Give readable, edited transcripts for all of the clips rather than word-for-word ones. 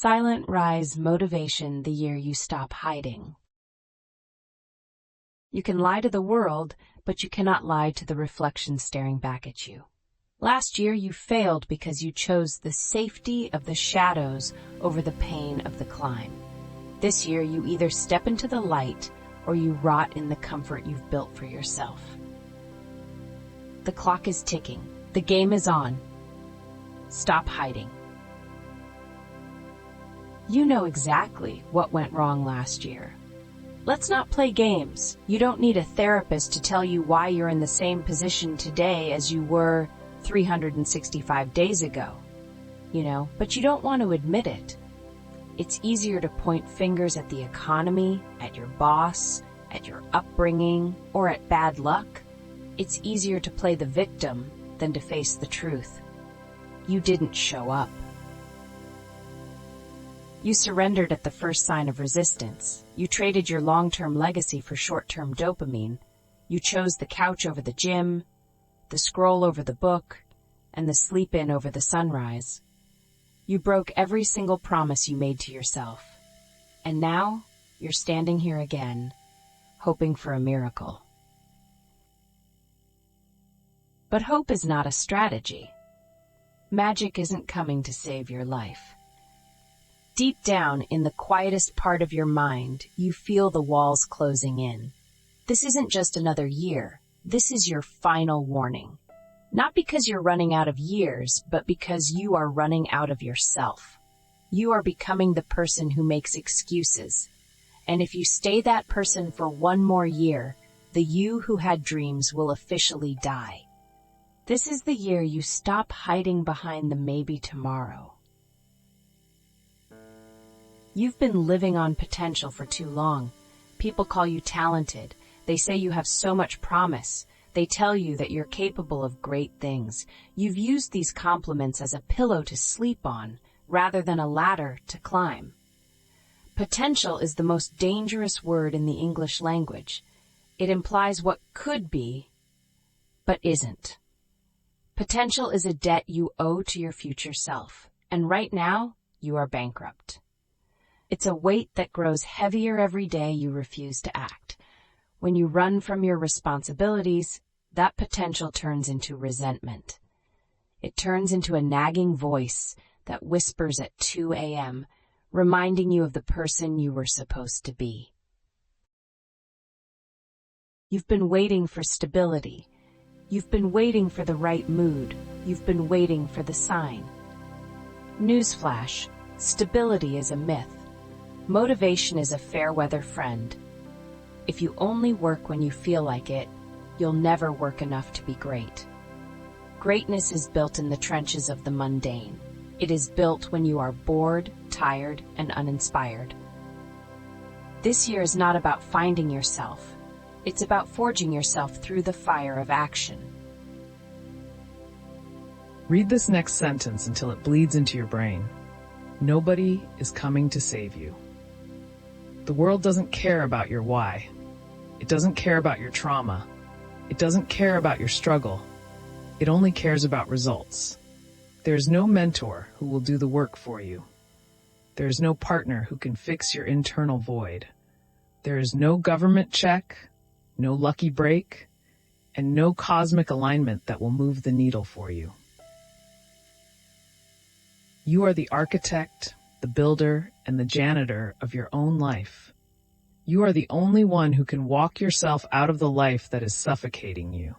Silent Rise Motivation, the year you stop hiding. You can lie to the world, but you cannot lie to the reflection staring back at you. Last year you failed because you chose the safety of the shadows over the pain of the climb. This year you either step into the light or you rot in the comfort you've built for yourself. The clock is ticking. The game is on. Stop hiding. You know exactly what went wrong last year. Let's not play games. You don't need a therapist to tell you why you're in the same position today as you were 365 days ago. But you don't want to admit it. It's easier to point fingers at the economy, at your boss, at your upbringing, or at bad luck. It's easier to play the victim than to face the truth. You didn't show up. You surrendered at the first sign of resistance. You traded your long-term legacy for short-term dopamine. You chose the couch over the gym, the scroll over the book, and the sleep-in over the sunrise. You broke every single promise you made to yourself. And now, you're standing here again, hoping for a miracle. But hope is not a strategy. Magic isn't coming to save your life. Deep down, in the quietest part of your mind, you feel the walls closing in. This isn't just another year. This is your final warning. Not because you're running out of years, but because you are running out of yourself. You are becoming the person who makes excuses. And if you stay that person for one more year, the you who had dreams will officially die. This is the year you stop hiding behind the maybe tomorrow. You've been living on potential for too long. People call you talented. They say you have so much promise. They tell you that you're capable of great things. You've used these compliments as a pillow to sleep on, rather than a ladder to climb. Potential is the most dangerous word in the English language. It implies what could be, but isn't. Potential is a debt you owe to your future self, and right now, you are bankrupt. It's a weight that grows heavier every day you refuse to act. When you run from your responsibilities, that potential turns into resentment. It turns into a nagging voice that whispers at 2 a.m., reminding you of the person you were supposed to be. You've been waiting for stability. You've been waiting for the right mood. You've been waiting for the sign. Newsflash, stability is a myth. Motivation is a fair-weather friend. If you only work when you feel like it, you'll never work enough to be great. Greatness is built in the trenches of the mundane. It is built when you are bored, tired, and uninspired. This year is not about finding yourself. It's about forging yourself through the fire of action. Read this next sentence until it bleeds into your brain. Nobody is coming to save you. The world doesn't care about your why. It doesn't care about your trauma. It doesn't care about your struggle. It only cares about results. There is no mentor who will do the work for you. There is no partner who can fix your internal void. There is no government check, no lucky break, and no cosmic alignment that will move the needle for you. You are the architect, the builder, and the janitor of your own life. You are the only one who can walk yourself out of the life that is suffocating you.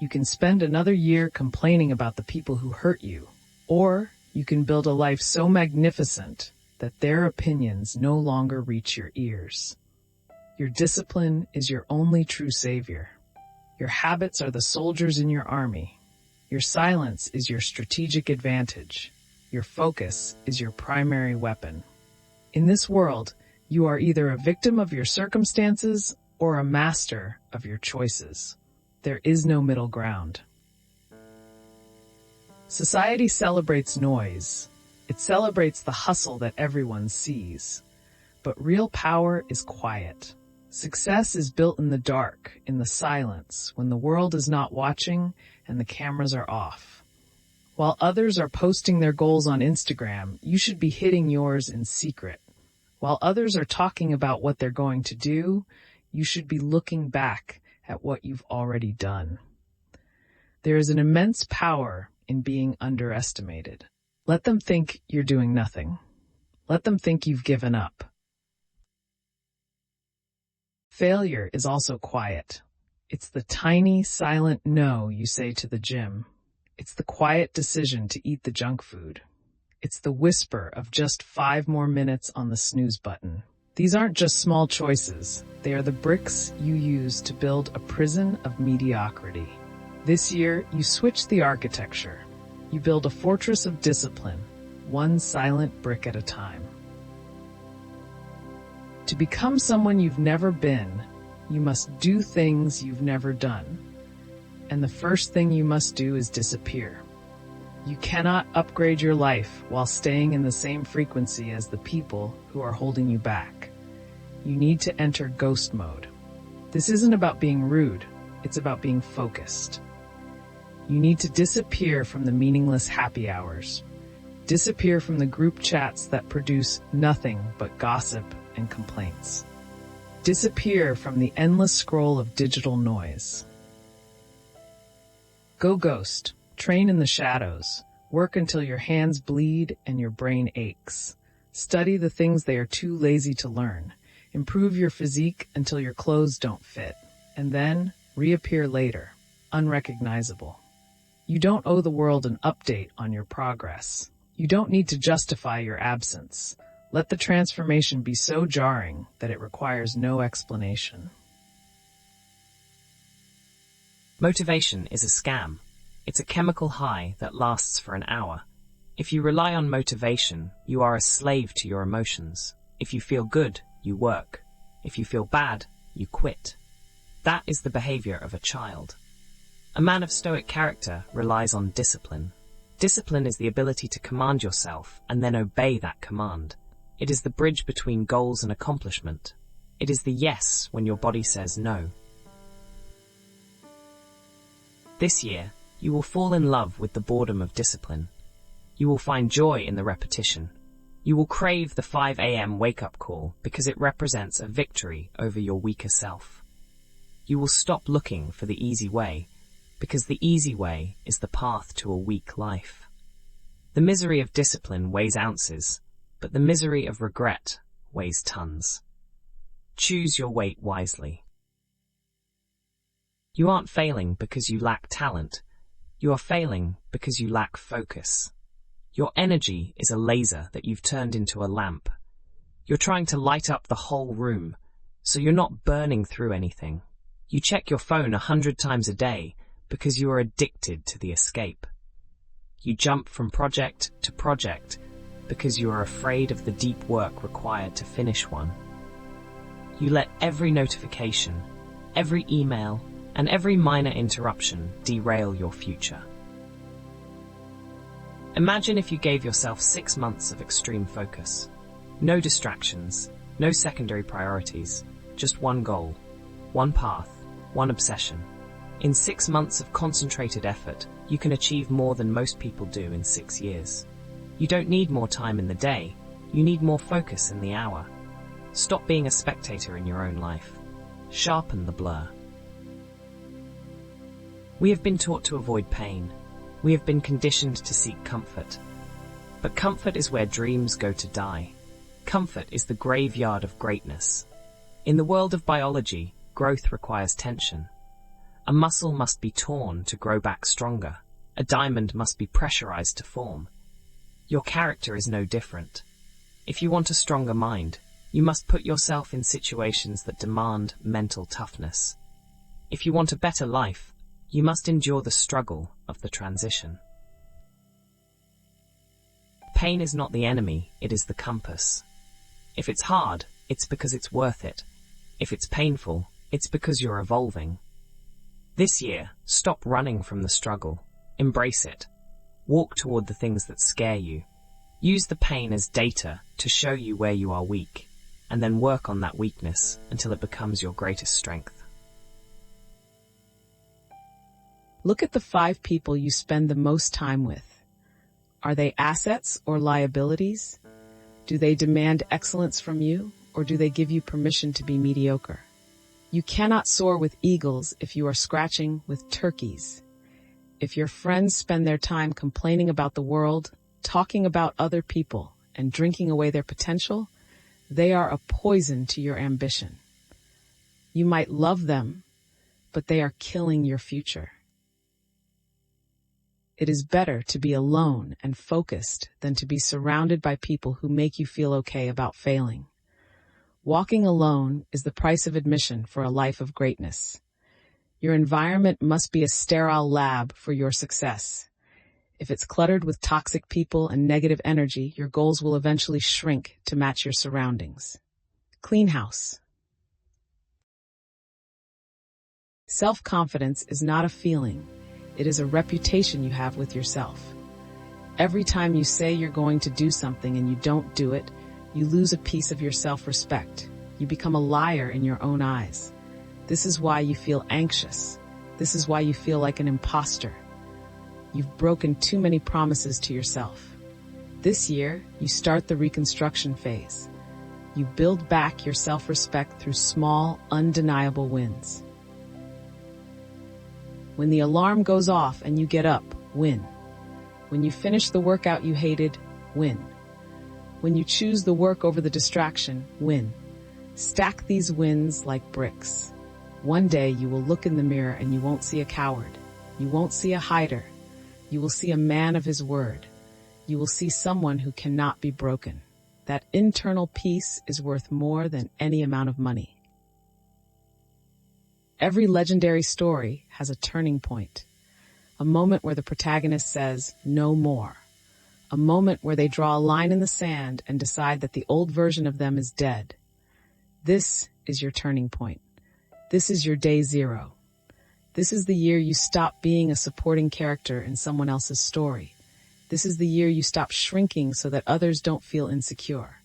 You can spend another year complaining about the people who hurt you, or you can build a life so magnificent that their opinions no longer reach your ears. Your discipline is your only true savior. Your habits are the soldiers in your army. Your silence is your strategic advantage. Your focus is your primary weapon. In this world, you are either a victim of your circumstances or a master of your choices. There is no middle ground. Society celebrates noise. It celebrates the hustle that everyone sees. But real power is quiet. Success is built in the dark, in the silence, when the world is not watching and the cameras are off. While others are posting their goals on Instagram, you should be hitting yours in secret. While others are talking about what they're going to do, you should be looking back at what you've already done. There is an immense power in being underestimated. Let them think you're doing nothing. Let them think you've given up. Failure is also quiet. It's the tiny, silent no you say to the gym. It's the quiet decision to eat the junk food. It's the whisper of just 5 more minutes on the snooze button. These aren't just small choices. They are the bricks you use to build a prison of mediocrity. This year, you switch the architecture. You build a fortress of discipline, one silent brick at a time. To become someone you've never been, you must do things you've never done. And the first thing you must do is disappear. You cannot upgrade your life while staying in the same frequency as the people who are holding you back. You need to enter ghost mode. This isn't about being rude, it's about being focused. You need to disappear from the meaningless happy hours. Disappear from the group chats that produce nothing but gossip and complaints. Disappear from the endless scroll of digital noise. Go ghost. Train in the shadows. Work until your hands bleed and your brain aches. Study the things they are too lazy to learn. Improve your physique until your clothes don't fit. And then reappear later, unrecognizable. You don't owe the world an update on your progress. You don't need to justify your absence. Let the transformation be so jarring that it requires no explanation. Motivation is a scam. It's a chemical high that lasts for an hour. If you rely on motivation, you are a slave to your emotions. If you feel good, you work. If you feel bad, you quit. That is the behavior of a child. A man of stoic character relies on discipline. Discipline is the ability to command yourself and then obey that command. It is the bridge between goals and accomplishment. It is the yes when your body says no. This year, you will fall in love with the boredom of discipline. You will find joy in the repetition. You will crave the 5 a.m. wake-up call because it represents a victory over your weaker self. You will stop looking for the easy way because the easy way is the path to a weak life. The misery of discipline weighs ounces, but the misery of regret weighs tons. Choose your weight wisely. You aren't failing because you lack talent. You are failing because you lack focus. Your energy is a laser that you've turned into a lamp. You're trying to light up the whole room, so you're not burning through anything. You check your phone 100 times a day because you are addicted to the escape. You jump from project to project because you are afraid of the deep work required to finish one. You let every notification, every email, and every minor interruption derail your future. Imagine if you gave yourself 6 months of extreme focus. No distractions, no secondary priorities, just one goal, one path, one obsession. In 6 months of concentrated effort, you can achieve more than most people do in 6 years. You don't need more time in the day, you need more focus in the hour. Stop being a spectator in your own life. Sharpen the blur. We have been taught to avoid pain. We have been conditioned to seek comfort. But comfort is where dreams go to die. Comfort is the graveyard of greatness. In the world of biology, growth requires tension. A muscle must be torn to grow back stronger. A diamond must be pressurized to form. Your character is no different. If you want a stronger mind, you must put yourself in situations that demand mental toughness. If you want a better life, you must endure the struggle of the transition. Pain is not the enemy, it is the compass. If it's hard, it's because it's worth it. If it's painful, it's because you're evolving. This year, stop running from the struggle. Embrace it. Walk toward the things that scare you. Use the pain as data to show you where you are weak, and then work on that weakness until it becomes your greatest strength. Look at the 5 people you spend the most time with. Are they assets or liabilities? Do they demand excellence from you, or do they give you permission to be mediocre? You cannot soar with eagles if you are scratching with turkeys. If your friends spend their time complaining about the world, talking about other people, and drinking away their potential, they are a poison to your ambition. You might love them, but they are killing your future. It is better to be alone and focused than to be surrounded by people who make you feel okay about failing. Walking alone is the price of admission for a life of greatness. Your environment must be a sterile lab for your success. If it's cluttered with toxic people and negative energy, your goals will eventually shrink to match your surroundings. Clean house. Self-confidence is not a feeling. It is a reputation you have with yourself. Every time you say you're going to do something and you don't do it, you lose a piece of your self-respect. You become a liar in your own eyes. This is why you feel anxious. This is why you feel like an imposter. You've broken too many promises to yourself. This year, you start the reconstruction phase. You build back your self-respect through small, undeniable wins. When the alarm goes off and you get up, win. When you finish the workout you hated, win. When you choose the work over the distraction, win. Stack these wins like bricks. One day you will look in the mirror and you won't see a coward. You won't see a hider. You will see a man of his word. You will see someone who cannot be broken. That internal peace is worth more than any amount of money. Every legendary story has a turning point. A moment where the protagonist says, "No more." A moment where they draw a line in the sand and decide that the old version of them is dead. This is your turning point. This is your day zero. This is the year you stop being a supporting character in someone else's story. This is the year you stop shrinking so that others don't feel insecure.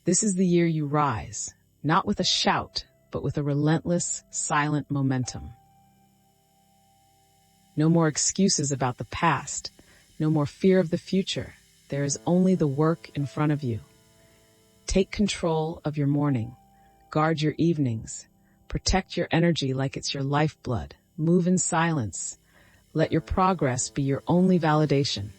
This is the year you rise, not with a shout, but with a relentless, silent momentum. No more excuses about the past. No more fear of the future. There is only the work in front of you. Take control of your morning. Guard your evenings. Protect your energy like it's your lifeblood. Move in silence. Let your progress be your only validation.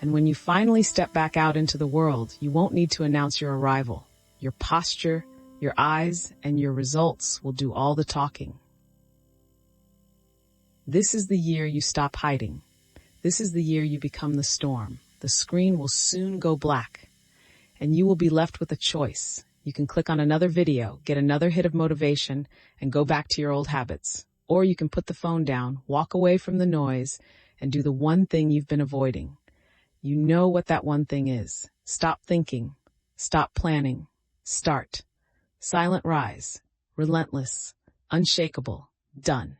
And when you finally step back out into the world, you won't need to announce your arrival. Your posture, your eyes, and your results will do all the talking. This is the year you stop hiding. This is the year you become the storm. The screen will soon go black, and you will be left with a choice. You can click on another video, get another hit of motivation, and go back to your old habits. Or you can put the phone down, walk away from the noise, and do the one thing you've been avoiding. You know what that one thing is. Stop thinking. Stop planning. Start. Silent rise. Relentless. Unshakable. Done.